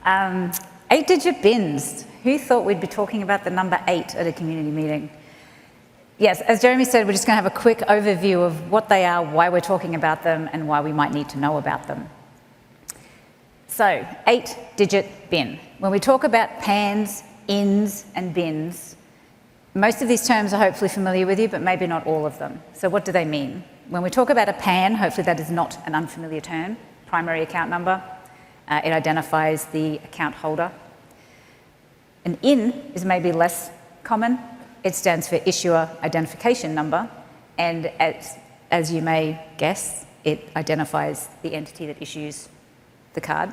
8-digit bins. Who thought we'd be talking about the number 8 at a community meeting? Yes, as Jeremy said, we're just going to have a quick overview of what they are, why we're talking about them, and why we might need to know about them. So, 8-digit bin. When we talk about pans, ins, and bins, most of these terms are hopefully familiar with you, but maybe not all of them. So what do they mean? When we talk about a pan, hopefully that is not an unfamiliar term. Primary account number. It identifies the account holder. An IN is maybe less common. It stands for Issuer Identification Number, and as you may guess, it identifies the entity that issues the card.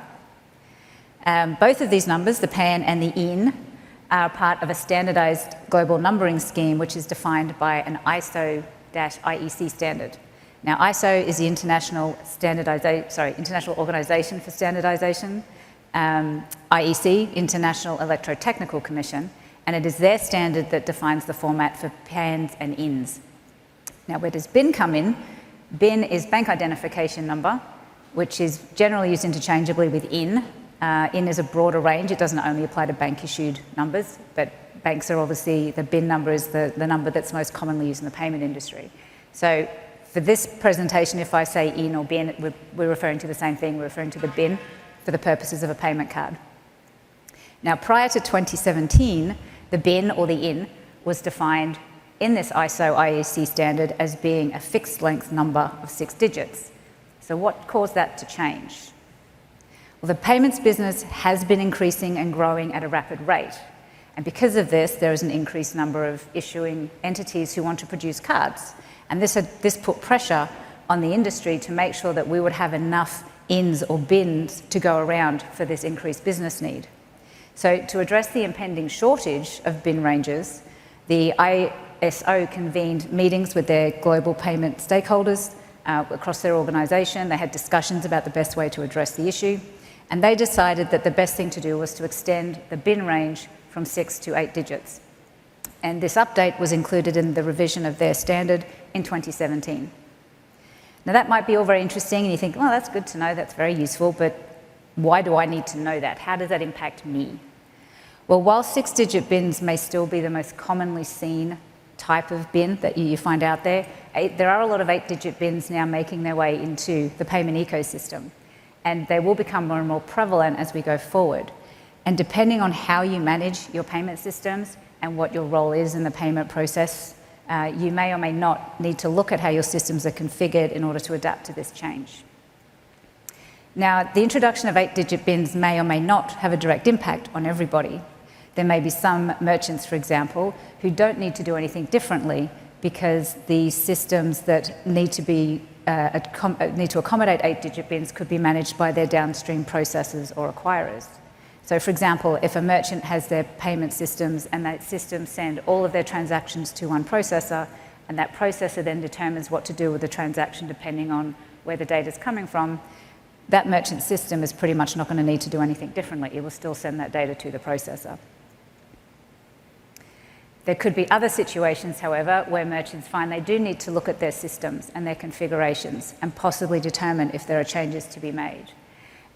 Both of these numbers, the PAN and the IN, are part of a standardized global numbering scheme which is defined by an ISO-IEC standard. Now, ISO is the International Organization for Standardization, IEC, International Electrotechnical Commission, and it is their standard that defines the format for PANs and INs. Now, where does BIN come in? BIN is Bank Identification Number, which is generally used interchangeably with IN. IN is a broader range. It doesn't only apply to bank-issued numbers, but banks are obviously, the BIN number is the number that's most commonly used in the payment industry. So for this presentation, if I say IN or BIN, we're referring to the same thing. We're referring to the BIN for the purposes of a payment card. Now, prior to 2017, the BIN or the IN was defined in this ISO IEC standard as being a fixed length number of 6 digits. So what caused that to change? Well, the payments business has been increasing and growing at a rapid rate. And because of this, there is an increased number of issuing entities who want to produce cards. And this put pressure on the industry to make sure that we would have enough INs or BINs to go around for this increased business need. So to address the impending shortage of bin ranges, the ISO convened meetings with their global payment stakeholders across their organisation. They had discussions about the best way to address the issue, and they decided that the best thing to do was to extend the bin range from 6 to 8 digits. And this update was included in the revision of their standard in 2017. Now that might be all very interesting, and you think, well, that's good to know, that's very useful, but why do I need to know that? How does that impact me? Well, while 6-digit bins may still be the most commonly seen type of bin that you find out there are a lot of 8-digit bins now making their way into the payment ecosystem, and they will become more and more prevalent as we go forward. And depending on how you manage your payment systems and what your role is in the payment process, you may or may not need to look at how your systems are configured in order to adapt to this change. Now, the introduction of 8-digit bins may or may not have a direct impact on everybody. There may be some merchants, for example, who don't need to do anything differently because the systems that need to accommodate 8-digit bins could be managed by their downstream processors or acquirers. So, for example, if a merchant has their payment systems and that system send all of their transactions to one processor, and that processor then determines what to do with the transaction depending on where the data is coming from, that merchant system is pretty much not going to need to do anything differently. It will still send that data to the processor. There could be other situations, however, where merchants find they do need to look at their systems and their configurations and possibly determine if there are changes to be made.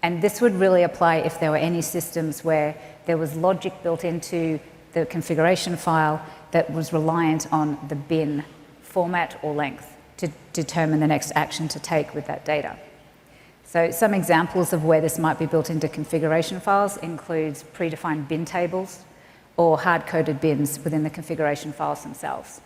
And this would really apply if there were any systems where there was logic built into the configuration file that was reliant on the bin format or length to determine the next action to take with that data. So some examples of where this might be built into configuration files includes predefined bin tables or hard-coded bins within the configuration files themselves.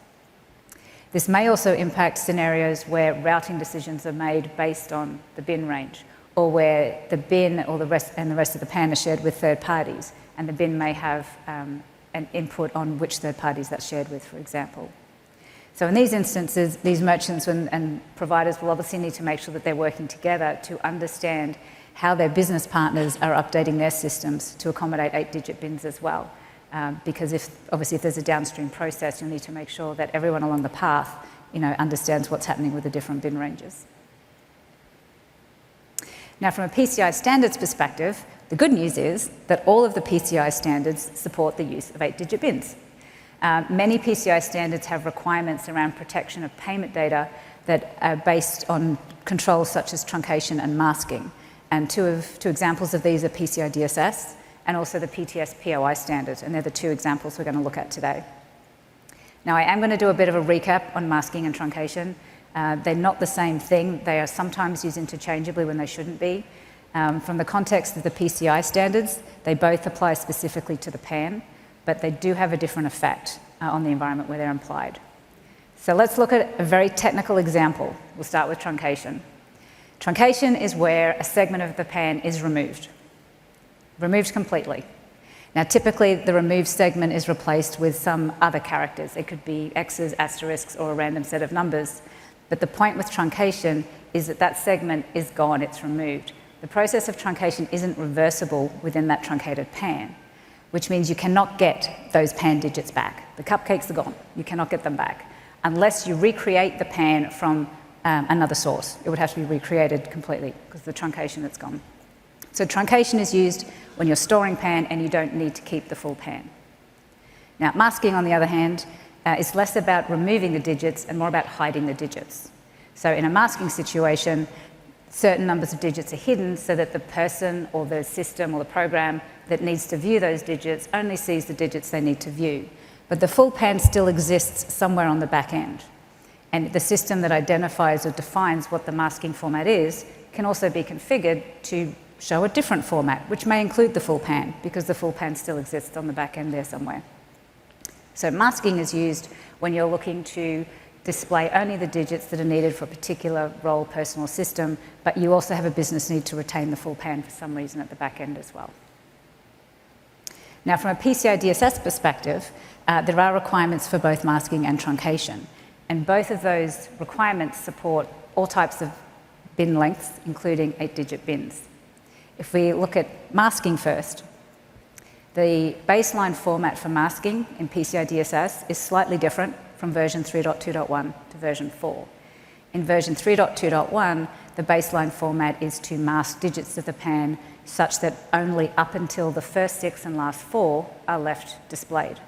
This may also impact scenarios where routing decisions are made based on the bin range, or where the bin or the rest of the PAN are shared with third parties, and the bin may have an input on which third parties that's shared with, for example. So in these instances, these merchants and providers will obviously need to make sure that they're working together to understand how their business partners are updating their systems to accommodate 8-digit bins as well. Because obviously if there's a downstream process, you'll need to make sure that everyone along the path, understands what's happening with the different bin ranges. Now, from a PCI standards perspective, the good news is that all of the PCI standards support the use of 8-digit bins. Many PCI standards have requirements around protection of payment data that are based on controls such as truncation and masking. And two examples of these are PCI DSS and also the PTS POI standard, and they're the two examples we're going to look at today. Now, I am going to do a bit of a recap on masking and truncation. They're not the same thing. They are sometimes used interchangeably when they shouldn't be. From the context of the PCI standards, they both apply specifically to the pan, but they do have a different effect on the environment where they're applied. So let's look at a very technical example. We'll start with truncation. Truncation is where a segment of the pan is removed completely. Now, typically, the removed segment is replaced with some other characters. It could be X's, asterisks, or a random set of numbers. But the point with truncation is that that segment is gone, it's removed. The process of truncation isn't reversible within that truncated pan, which means you cannot get those pan digits back. The cupcakes are gone. You cannot get them back unless you recreate the pan from another source. It would have to be recreated completely because of the truncation that's gone. So truncation is used when you're storing pan and you don't need to keep the full pan. Now, masking, on the other hand, is less about removing the digits and more about hiding the digits. So in a masking situation, certain numbers of digits are hidden so that the person or the system or the program that needs to view those digits only sees the digits they need to view. But the full pan still exists somewhere on the back end. And the system that identifies or defines what the masking format is can also be configured to show a different format, which may include the full pan, because the full pan still exists on the back end there somewhere. So masking is used when you're looking to display only the digits that are needed for a particular role, person, or system, but you also have a business need to retain the full pan for some reason at the back end as well. Now, from a PCI DSS perspective, there are requirements for both masking and truncation, and both of those requirements support all types of bin lengths, including 8-digit bins. If we look at masking first, the baseline format for masking in PCI DSS is slightly different from version 3.2.1 to version 4. In version 3.2.1, the baseline format is to mask digits of the pan such that only up until the first 6 and last 4 are left displayed.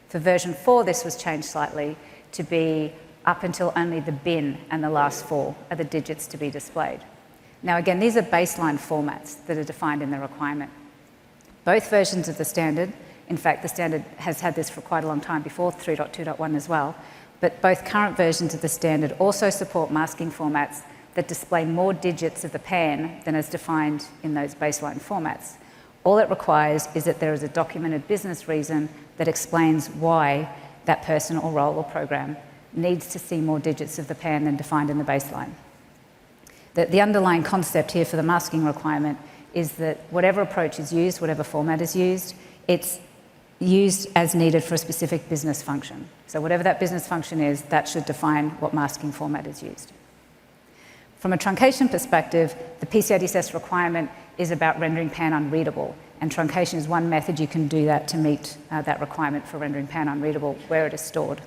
For version 4, this was changed slightly to be up until only the bin and the last 4 are the digits to be displayed. Now, again, these are baseline formats that are defined in the requirement. Both versions of the standard, in fact, the standard has had this for quite a long time before 3.2.1 as well, but both current versions of the standard also support masking formats that display more digits of the pan than is defined in those baseline formats. All it requires is that there is a documented business reason that explains why that person or role or program needs to see more digits of the pan than defined in the baseline. The underlying concept here for the masking requirement is that whatever approach is used, whatever format is used, it's used as needed for a specific business function. So whatever that business function is, that should define what masking format is used. From a truncation perspective, the PCI DSS requirement is about rendering pan unreadable, and truncation is one method you can do that to meet that requirement for rendering pan unreadable where it is stored.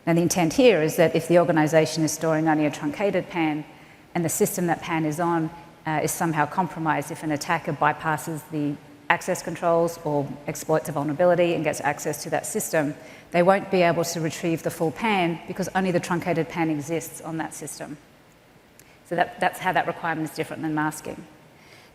Now, the intent here is that if the organization is storing only a truncated pan and the system that pan is on is somehow compromised, if an attacker bypasses the access controls or exploits a vulnerability and gets access to that system, they won't be able to retrieve the full pan because only the truncated pan exists on that system. So that's how that requirement is different than masking.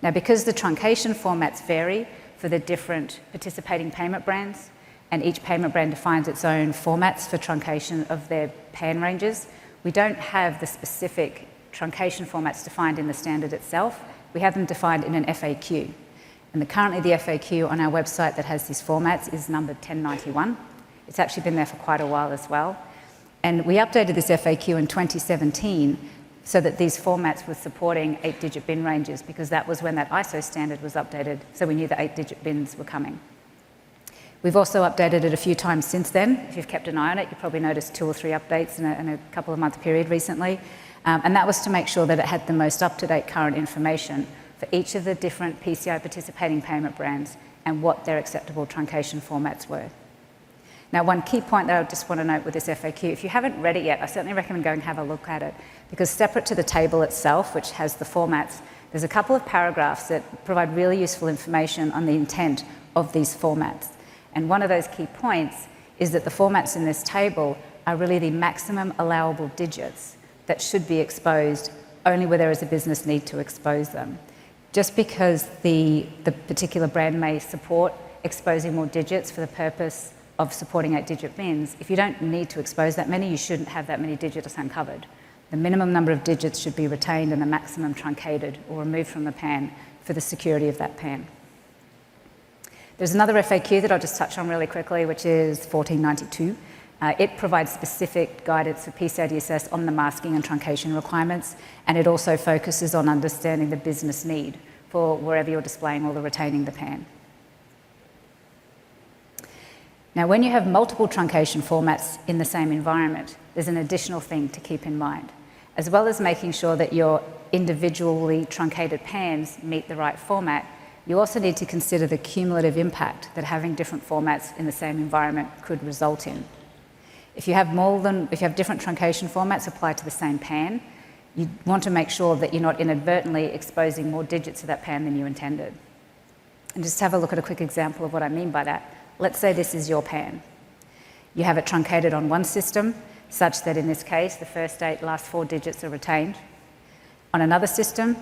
Now, because the truncation formats vary for the different participating payment brands, and each payment brand defines its own formats for truncation of their pan ranges, we don't have the specific truncation formats defined in the standard itself. We have them defined in an FAQ. And currently the FAQ on our website that has these formats is numbered 1091. It's actually been there for quite a while as well. And we updated this FAQ in 2017 so that these formats were supporting 8-digit bin ranges, because that was when that ISO standard was updated, so we knew that 8-digit bins were coming. We've also updated it a few times since then. If you've kept an eye on it, you've probably noticed 2 or 3 updates in a couple of month period recently. And that was to make sure that it had the most up-to-date current information for each of the different PCI participating payment brands and what their acceptable truncation formats were. Now, one key point that I just want to note with this FAQ, if you haven't read it yet, I certainly recommend going and have a look at it, because separate to the table itself, which has the formats, there's a couple of paragraphs that provide really useful information on the intent of these formats. And one of those key points is that the formats in this table are really the maximum allowable digits that should be exposed only where there is a business need to expose them. just because the particular brand may support exposing more digits for the purpose of supporting 8-digit bins, if you don't need to expose that many, you shouldn't have that many digits uncovered. The minimum number of digits should be retained and the maximum truncated or removed from the pan for the security of that pan. There's another FAQ that I'll just touch on really quickly, which is 1492. It provides specific guidance for PCI DSS on the masking and truncation requirements, and it also focuses on understanding the business need for wherever you're displaying or retaining the pan. Now, when you have multiple truncation formats in the same environment, there's an additional thing to keep in mind. As well as making sure that your individually truncated pans meet the right format, you also need to consider the cumulative impact that having different formats in the same environment could result in. If you have different truncation formats applied to the same pan, you want to make sure that you're not inadvertently exposing more digits to that pan than you intended. And just have a look at a quick example of what I mean by that. Let's say this is your pan. You have it truncated on one system, such that in this case, the first 8 last 4 digits are retained. On another system,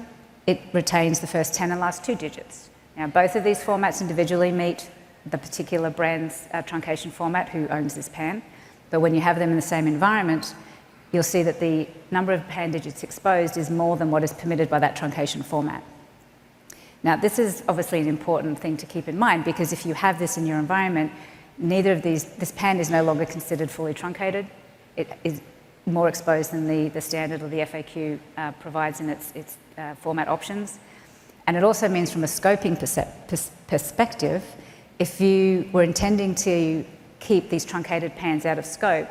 it retains the first 10 and last 2 digits. Now, both of these formats individually meet the particular brand's truncation format, who owns this pan, but when you have them in the same environment, you'll see that the number of pan digits exposed is more than what is permitted by that truncation format. Now, this is obviously an important thing to keep in mind, because if you have this in your environment, this pan is no longer considered fully truncated. It is more exposed than the standard or the FAQ provides in its format options. And it also means, from a scoping perspective, if you were intending to keep these truncated pans out of scope,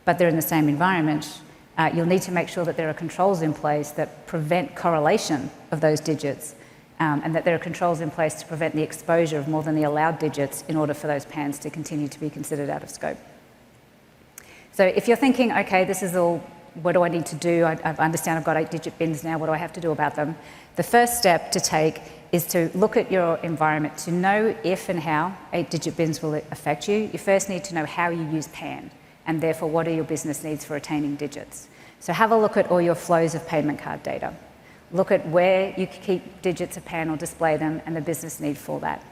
but they're in the same environment, you'll need to make sure that there are controls in place that prevent correlation of those digits, and that there are controls in place to prevent the exposure of more than the allowed digits in order for those pans to continue to be considered out of scope. So if you're thinking, okay, this is all, what do I need to do? I understand I've got 8-digit bins now, what do I have to do about them? The first step to take is to look at your environment. To know if and how 8-digit bins will affect you, you first need to know how you use pan, and therefore what are your business needs for retaining digits. So have a look at all your flows of payment card data. Look at where you keep digits of pan or display them and the business need for that.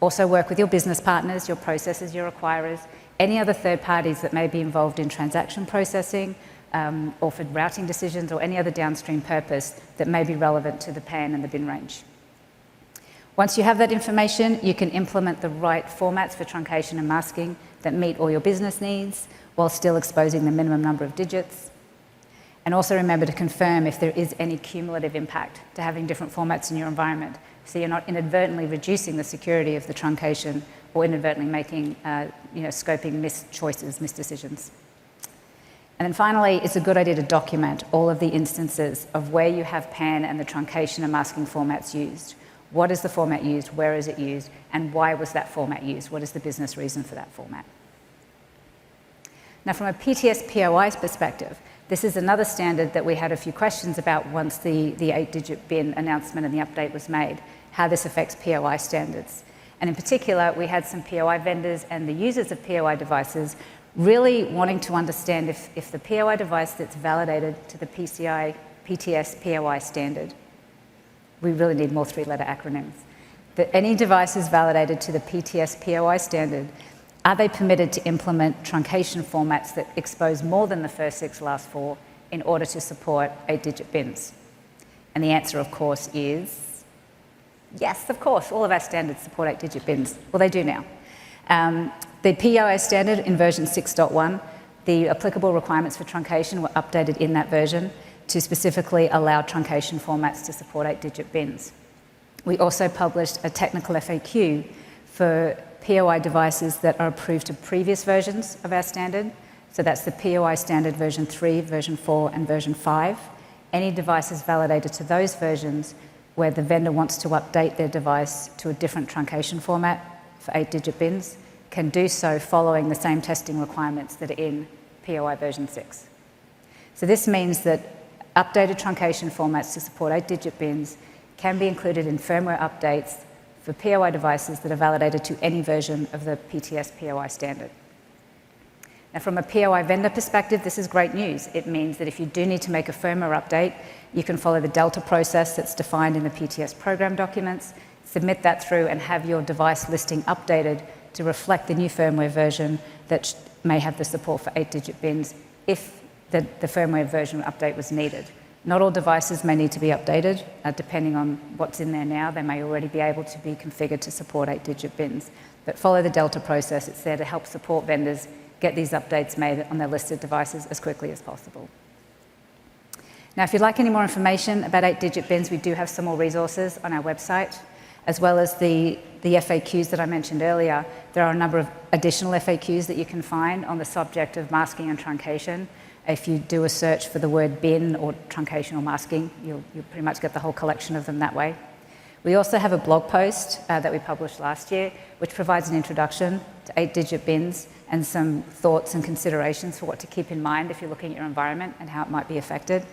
Also work with your business partners, your processors, your acquirers, any other third parties that may be involved in transaction processing, or for routing decisions, or any other downstream purpose that may be relevant to the pan and the bin range. Once you have that information, you can implement the right formats for truncation and masking that meet all your business needs while still exposing the minimum number of digits. And also remember to confirm if there is any cumulative impact to having different formats in your environment, so you're not inadvertently reducing the security of the truncation or inadvertently making scoping misdecisions. And then finally, it's a good idea to document all of the instances of where you have pan and the truncation and masking formats used. What is the format used? Where is it used? And why was that format used? What is the business reason for that format? Now, from a PTS POI's perspective, this is another standard that we had a few questions about once the 8-digit bin announcement and the update was made, how this affects POI standards. And in particular, we had some POI vendors and the users of POI devices really wanting to understand if the POI device that's validated to the PCI PTS POI standard, we really need more 3-letter acronyms, that any devices validated to the PTS POI standard, are they permitted to implement truncation formats that expose more than the first 6 last 4 in order to support 8-digit bins? And the answer, of course, is yes, of course. All of our standards support 8-digit bins. Well, they do now. The POI standard in version 6.1, the applicable requirements for truncation were updated in that version to specifically allow truncation formats to support 8-digit bins. We also published a technical FAQ for POI devices that are approved to previous versions of our standard. So that's the POI standard version 3, version 4, and version 5. Any devices validated to those versions where the vendor wants to update their device to a different truncation format for 8-digit bins can do so following the same testing requirements that are in POI version 6. So this means that updated truncation formats to support 8-digit bins can be included in firmware updates for POI devices that are validated to any version of the PTS POI standard. Now, from a POI vendor perspective, this is great news. It means that if you do need to make a firmware update, you can follow the Delta process that's defined in the PTS program documents, submit that through, and have your device listing updated to reflect the new firmware version that may have the support for 8-digit bins if the firmware version update was needed. Not all devices may need to be updated. Depending on what's in there now, they may already be able to be configured to support 8-digit bins. But follow the Delta process. It's there to help support vendors get these updates made on their listed devices as quickly as possible. Now, if you'd like any more information about 8-digit bins, we do have some more resources on our website, as well as the FAQs that I mentioned earlier. There are a number of additional FAQs that you can find on the subject of masking and truncation. If you do a search for the word bin or truncation or masking, you'll pretty much get the whole collection of them that way. We also have a blog post that we published last year, which provides an introduction to 8-digit bins and some thoughts and considerations for what to keep in mind if you're looking at your environment and how it might be affected.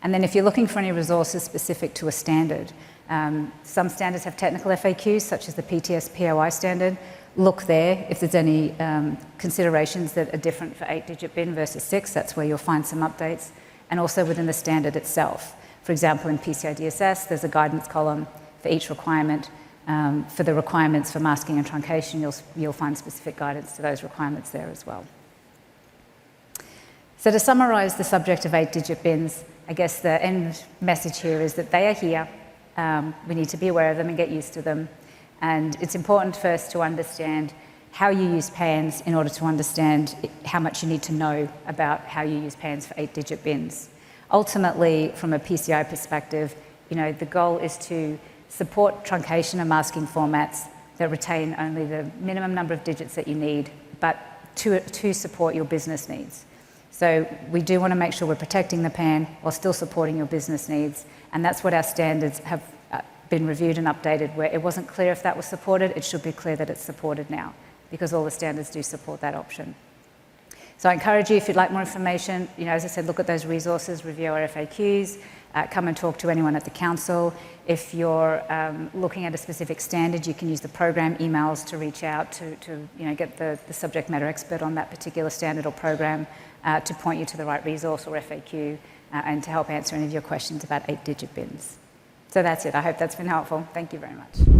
And then if you're looking for any resources specific to a standard, some standards have technical FAQs, such as the PTS POI standard. Look there. If there's any considerations that are different for 8-digit bin versus 6, that's where you'll find some updates. And also within the standard itself. For example, in PCI DSS, there's a guidance column for each requirement. For the requirements for masking and truncation, you'll find specific guidance to those requirements there as well. So to summarize the subject of 8-digit bins, I guess the end message here is that they are here. We need to be aware of them and get used to them. And it's important first to understand how you use PANs in order to understand how much you need to know about how you use PANs for 8-digit bins. Ultimately, from a PCI perspective, the goal is to support truncation and masking formats that retain only the minimum number of digits that you need, but to support your business needs. So we do want to make sure we're protecting the PAN while still supporting your business needs, and that's what our standards have been reviewed and updated, where it wasn't clear if that was supported. It should be clear that it's supported now, because all the standards do support that option. So I encourage you, if you'd like more information, as I said, look at those resources, review our FAQs, come and talk to anyone at the council. If you're looking at a specific standard, you can use the program emails to reach out to get the subject matter expert on that particular standard or program to point you to the right resource or FAQ and to help answer any of your questions about 8-digit bins. So that's it. I hope that's been helpful. Thank you very much.